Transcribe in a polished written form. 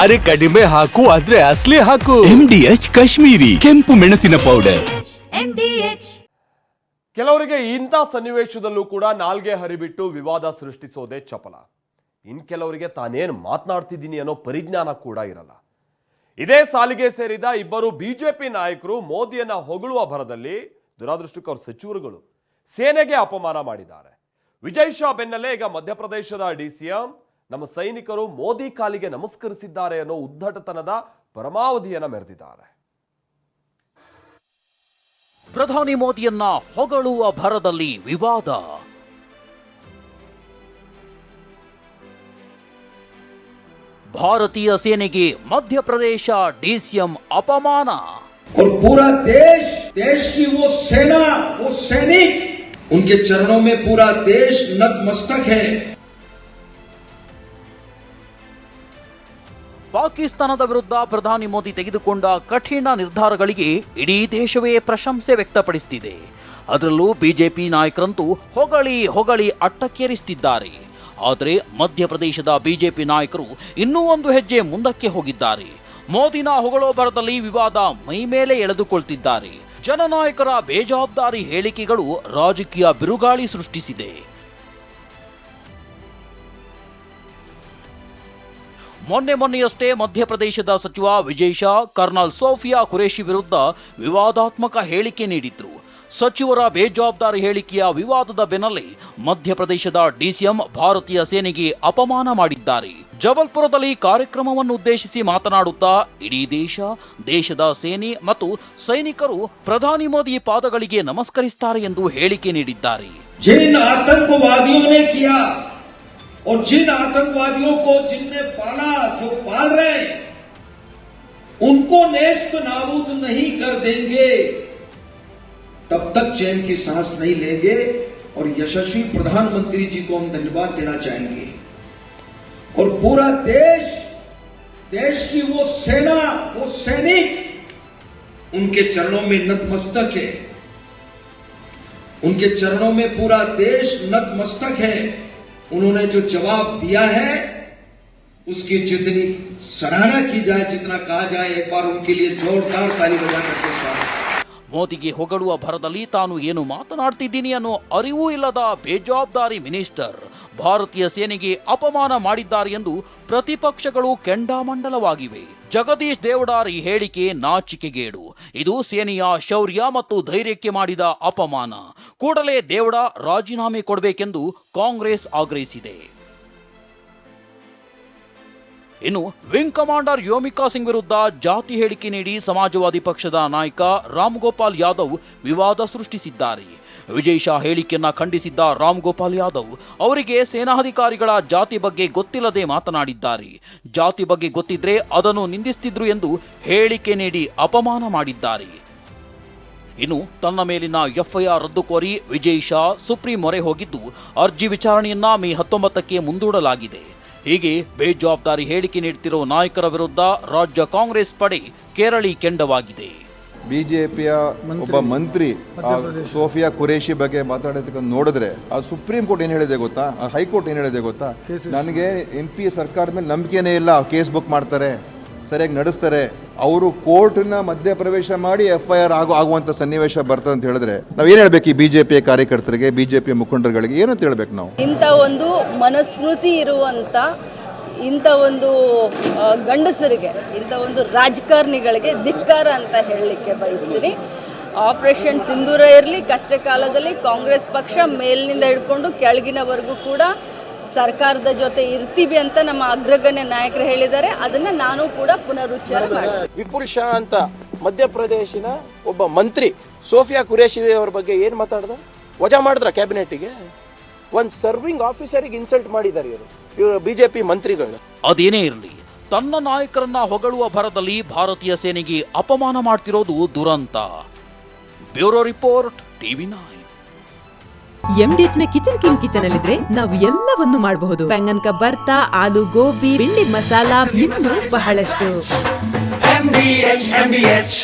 ಅರೆ ಕಡಿಮೆ ಹಾಕು ಆದ್ರೆ ಅಸ್ಲಿ ಹಾಕು. MDH ಕಾಶ್ಮೀರಿ ಕೆಂಪು ಮೆಣಸಿನ ಪೌಡರ್. ಕೆಲವರಿಗೆ ಇಂಥ ಸನ್ನಿವೇಶದಲ್ಲೂ ಕೂಡ ನಾಲ್ಗೆ ಹರಿಬಿಟ್ಟು ವಿವಾದ ಸೃಷ್ಟಿಸೋದೇ ಚಪಲ. ಇನ್ ಕೆಲವರಿಗೆ ತಾನೇನು ಮಾತನಾಡ್ತಿದ್ದೀನಿ ಅನ್ನೋ ಪರಿಜ್ಞಾನ ಕೂಡ ಇರಲ್ಲ. ಇದೇ ಸಾಲಿಗೆ ಸೇರಿದ ಇಬ್ಬರು ಬಿಜೆಪಿ ನಾಯಕರು ಮೋದಿಯನ್ನ ಹೊಗಳುವ ಭರದಲ್ಲಿ ದುರಾದೃಷ್ಟಕ್ಕೆ ಅವ್ರ ಸಚಿವರುಗಳು ಸೇನೆಗೆ ಅಪಮಾನ ಮಾಡಿದ್ದಾರೆ. ವಿಜಯ್ ಶಾ ಬೆನ್ನಲ್ಲೇ ಈಗ ಮಧ್ಯಪ್ರದೇಶದ DCM ನಮ್ಮ ಸೈನಿಕರು ಮೋದಿ ಕಾಲಿಗೆ ನಮಸ್ಕರಿಸಿದ್ದಾರೆ ಅನ್ನೋ ಉದ್ದಟತನದ ಪರಮಾವಧಿಯನ್ನ ಮೆರೆದಿದ್ದಾರೆ. ಪ್ರಧಾನಿ ಮೋದಿಯನ್ನ ಹೊಗಳುವ ಭರದಲ್ಲಿ ವಿವಾದ. ಭಾರತೀಯ ಸೇನೆಗೆ ಮಧ್ಯಪ್ರದೇಶ DCM ಅಪಮಾನ. और पूरा देश की वो सेना, वो सैनिक, उनके चरणों में पूरा देश नतमस्तक है. ಪಾಕಿಸ್ತಾನದ ವಿರುದ್ಧ ಪ್ರಧಾನಿ ಮೋದಿ ತೆಗೆದುಕೊಂಡ ಕಠಿಣ ನಿರ್ಧಾರಗಳಿಗೆ ಇಡೀ ದೇಶವೇ ಪ್ರಶಂಸೆ ವ್ಯಕ್ತಪಡಿಸುತ್ತಿದೆ. ಅದರಲ್ಲೂ ಬಿಜೆಪಿ ನಾಯಕರಂತೂ ಹೊಗಳಿ ಅಟ್ಟಕ್ಕೇರಿಸುತ್ತಿದ್ದಾರೆ. ಆದರೆ ಮಧ್ಯಪ್ರದೇಶದ ಬಿಜೆಪಿ ನಾಯಕರು ಇನ್ನೂ ಒಂದು ಹೆಜ್ಜೆ ಮುಂದಕ್ಕೆ ಹೋಗಿದ್ದಾರೆ. ಮೋದಿನ ಹೊಗಳೋ ಭರದಲ್ಲಿ ವಿವಾದ ಮೈ ಮೇಲೆ ಎಳೆದುಕೊಳ್ತಿದ್ದಾರೆ. ಜನನಾಯಕರ ಬೇಜವಾಬ್ದಾರಿ ಹೇಳಿಕೆಗಳು ರಾಜಕೀಯ ಬಿರುಗಾಳಿ ಸೃಷ್ಟಿಸಿದೆ. ಮೊನ್ನೆಯಷ್ಟೇ ಮಧ್ಯಪ್ರದೇಶದ ಸಚಿವ ವಿಜಯ್ ಶಾ ಕರ್ನಲ್ ಸೋಫಿಯಾ ಖುರೇಶಿ ವಿರುದ್ಧ ವಿವಾದಾತ್ಮಕ ಹೇಳಿಕೆ ನೀಡಿದ್ರು. ಸಚಿವರ ಬೇಜವಾಬ್ದಾರಿ ಹೇಳಿಕೆಯ ವಿವಾದದ ಬೆನ್ನಲ್ಲೇ ಮಧ್ಯಪ್ರದೇಶದ DCM ಭಾರತೀಯ ಸೇನೆಗೆ ಅಪಮಾನ ಮಾಡಿದ್ದಾರೆ. ಜಬಲ್ಪುರದಲ್ಲಿ ಕಾರ್ಯಕ್ರಮವನ್ನು ಉದ್ದೇಶಿಸಿ ಮಾತನಾಡುತ್ತಾ ಇಡೀ ದೇಶದ ಸೇನೆ ಮತ್ತು ಸೈನಿಕರು ಪ್ರಧಾನಿ ಮೋದಿ ಪಾದಗಳಿಗೆ ನಮಸ್ಕರಿಸುತ್ತಾರೆ ಎಂದು ಹೇಳಿಕೆ ನೀಡಿದ್ದಾರೆ. और जिन आतंकवादियों को जिनने पाला, जो पाल रहे हैं, उनको नेस्त नाबूद नहीं कर देंगे तब तक चैन की सांस नहीं लेंगे. और यशस्वी प्रधानमंत्री जी को हम धन्यवाद देना चाहेंगे. और पूरा देश की वो सेना, वो सैनिक, उनके चरणों में नतमस्तक है. उनके चरणों में पूरा देश नतमस्तक है. उन्होंने जो जवाब दिया है उसकी जितनी सराहना की जाए, जितना कहा जाए, एक बार उनके लिए जोरदार ताली बजा करके स्वागत. ಮೋದಿಗೆ ಹೊಗಳುವ ಭರದಲ್ಲಿ ತಾನು ಏನು ಮಾತನಾಡ್ತಿದ್ದೀನಿ ಅನ್ನೋ ಅರಿವೂ ಇಲ್ಲದ ಬೇಜವಾಬ್ದಾರಿ ಮಿನಿಸ್ಟರ್ ಭಾರತೀಯ ಸೇನೆಗೆ ಅಪಮಾನ ಮಾಡಿದ್ದಾರೆ ಎಂದು ಪ್ರತಿಪಕ್ಷಗಳು ಕೆಂಡಾಮಂಡಲವಾಗಿವೆ. ಜಗದೀಶ್ ದೇವಡಾರ್ ಈ ಹೇಳಿಕೆ ನಾಚಿಕೆಗೇಡು. ಇದು ಸೇನೆಯ ಶೌರ್ಯ ಮತ್ತು ಧೈರ್ಯಕ್ಕೆ ಮಾಡಿದ ಅಪಮಾನ. ಕೂಡಲೇ ದೇವಡಾ ರಾಜೀನಾಮೆ ಕೊಡಬೇಕೆಂದು ಕಾಂಗ್ರೆಸ್ ಆಗ್ರಹಿಸಿದೆ. ಇನ್ನು ವಿಂಗ್ ಕಮಾಂಡರ್ ಯೋಮಿಕಾ ಸಿಂಗ್ ವಿರುದ್ಧ ಜಾತಿ ಹೇಳಿಕೆ ನೀಡಿ ಸಮಾಜವಾದಿ ಪಕ್ಷದ ನಾಯಕ ರಾಮ್ ಗೋಪಾಲ್ ಯಾದವ್ ವಿವಾದ ಸೃಷ್ಟಿಸಿದ್ದಾರೆ. ವಿಜಯ್ ಶಾ ಹೇಳಿಕೆಯನ್ನ ಖಂಡಿಸಿದ್ದ ರಾಮ್ ಗೋಪಾಲ್ ಯಾದವ್ ಅವರಿಗೆ ಸೇನಾಧಿಕಾರಿಗಳ ಜಾತಿ ಬಗ್ಗೆ ಗೊತ್ತಿಲ್ಲದೆ ಮಾತನಾಡಿದ್ದಾರೆ. ಜಾತಿ ಬಗ್ಗೆ ಗೊತ್ತಿದ್ರೆ ಅದನ್ನು ನಿಂದಿಸುತ್ತಿದ್ರು ಎಂದು ಹೇಳಿಕೆ ನೀಡಿ ಅಪಮಾನ ಮಾಡಿದ್ದಾರೆ. ಇನ್ನು ತನ್ನ ಮೇಲಿನ FIR ರದ್ದು ಕೋರಿ ವಿಜಯ್ ಶಾ ಸುಪ್ರೀಂ ಮೊರೆ ಹೋಗಿದ್ದು ಅರ್ಜಿ ವಿಚಾರಣೆಯನ್ನ ಮೇ 19ಕ್ಕೆ ಮುಂದೂಡಲಾಗಿದೆ. ಹೀಗೆ ಬೇಜವಾಬ್ದಾರಿ ಹೇಳಿಕೆ ನೀಡುತ್ತಿರುವ ನಾಯಕರ ವಿರುದ್ಧ ರಾಜ್ಯ ಕಾಂಗ್ರೆಸ್ ಪಡೆ ಕೇರಳಿ ಕೆಂಡವಾಗಿದೆ. ಬಿಜೆಪಿಯ ಒಬ್ಬ ಮಂತ್ರಿ ಸೋಫಿಯಾ ಖುರೇಶಿ ಬಗ್ಗೆ ಮಾತಾಡೋದಕ್ಕೆ ನೋಡಿದ್ರೆ ಅದು ಸುಪ್ರೀಂ ಕೋರ್ಟ್ ಏನು ಹೇಳಿದೆ ಗೊತ್ತಾ, ಹೈಕೋರ್ಟ್ ಏನು ಹೇಳಿದೆ ಗೊತ್ತಾ, ನನಗೆ NP ಸರ್ಕಾರದ ಮೇಲೆ ನಂಬಿಕೆನೇ ಇಲ್ಲ, ಕೇಸ್ ಬುಕ್ ಮಾಡ್ತಾರೆ, ಸರಿಯಾಗಿ ನಡೆಸ್ತಾರೆ, ಅವರು ಕೋರ್ಟ್ನ ಮಧ್ಯಪ್ರವೇಶ ಮಾಡಿ FIR ಆಗುವಂಥ ಸನ್ನಿವೇಶ ಬರ್ತದೆ ಅಂತ ಹೇಳಿದ್ರೆ ನಾವೇನು ಹೇಳ್ಬೇಕು? ಈ ಬಿಜೆಪಿಯ ಕಾರ್ಯಕರ್ತರಿಗೆ, ಬಿಜೆಪಿಯ ಮುಖಂಡರುಗಳಿಗೆ ಏನಂತ ಹೇಳ್ಬೇಕು ನಾವು? ಇಂಥ ಒಂದು ಮನಸ್ಮೃತಿ ಇರುವಂಥ ಇಂಥ ಒಂದು ಗಂಡಸರಿಗೆ, ಇಂಥ ಒಂದು ರಾಜಕಾರಣಿಗಳಿಗೆ ಧಿಕ್ಕಾರ ಅಂತ ಹೇಳಲಿಕ್ಕೆ ಬಯಸ್ತೀನಿ. ಆಪರೇಷನ್ ಸಿಂಧೂರ ಇರಲಿ, ಕಷ್ಟ ಕಾಲದಲ್ಲಿ ಕಾಂಗ್ರೆಸ್ ಪಕ್ಷ ಮೇಲಿನಿಂದ ಹಿಡ್ಕೊಂಡು ಕೆಳಗಿನವರೆಗೂ ಕೂಡ ಸರ್ಕಾರದ ಜೊತೆ ಇರ್ತೀವಿ ಅಂತ ನಮ್ಮ ಅಗ್ರಗಣ್ಯ ನಾಯಕರು ಹೇಳಿದ್ದಾರೆ. ಅದನ್ನ ನಾನು ಕೂಡ ಪುನರುಚ್ಚಾರ ಮಾಡ್ತೀನಿ. ವಿಪುಲ್ ಶಾ ಅಂತ ಮಧ್ಯಪ್ರದೇಶಿನ ಒಬ್ಬ ಮಂತ್ರಿ ಸೋಫಿಯಾ ಖುರೇಶಿ ಅವರ ಬಗ್ಗೆ ಏನು ಮಾತಾಡ್ದ? ವಜಾ ಮಾಡಿದ್ರ ಕ್ಯಾಬಿನೆಟ್ಗೆ? ಒಂದು ಸರ್ವಿಂಗ್ ಆಫೀಸರಿಗೆ ಇನ್ಸಲ್ಟ್ ಮಾಡಿದ್ದಾರೆ ಇವರು ಬಿಜೆಪಿ ಮಂತ್ರಿಗಳು. ಅದೇನೇ ಇರಲಿ, ತನ್ನ ನಾಯಕರನ್ನ ಹೊಗಳುವ ಭರದಲ್ಲಿ ಭಾರತೀಯ ಸೇನೆಗೆ ಅಪಮಾನ ಮಾಡ್ತಿರೋದು ದುರಂತ. Bureau report, TV9. MDH ನ ಕಿಚನ್ ಅಲ್ಲಿದ್ರೆ ನಾವು ಎಲ್ಲವನ್ನು ಮಾಡಬಹುದು. ಬೆಂಗನ್ ಕಾ ಬರ್ತಾ, ಆಲೂ ಗೋಬಿ, ಭಿಂಡಿ ಮಸಾಲಾ, ಇನ್ನೂ ಬಹಳಷ್ಟು. MDH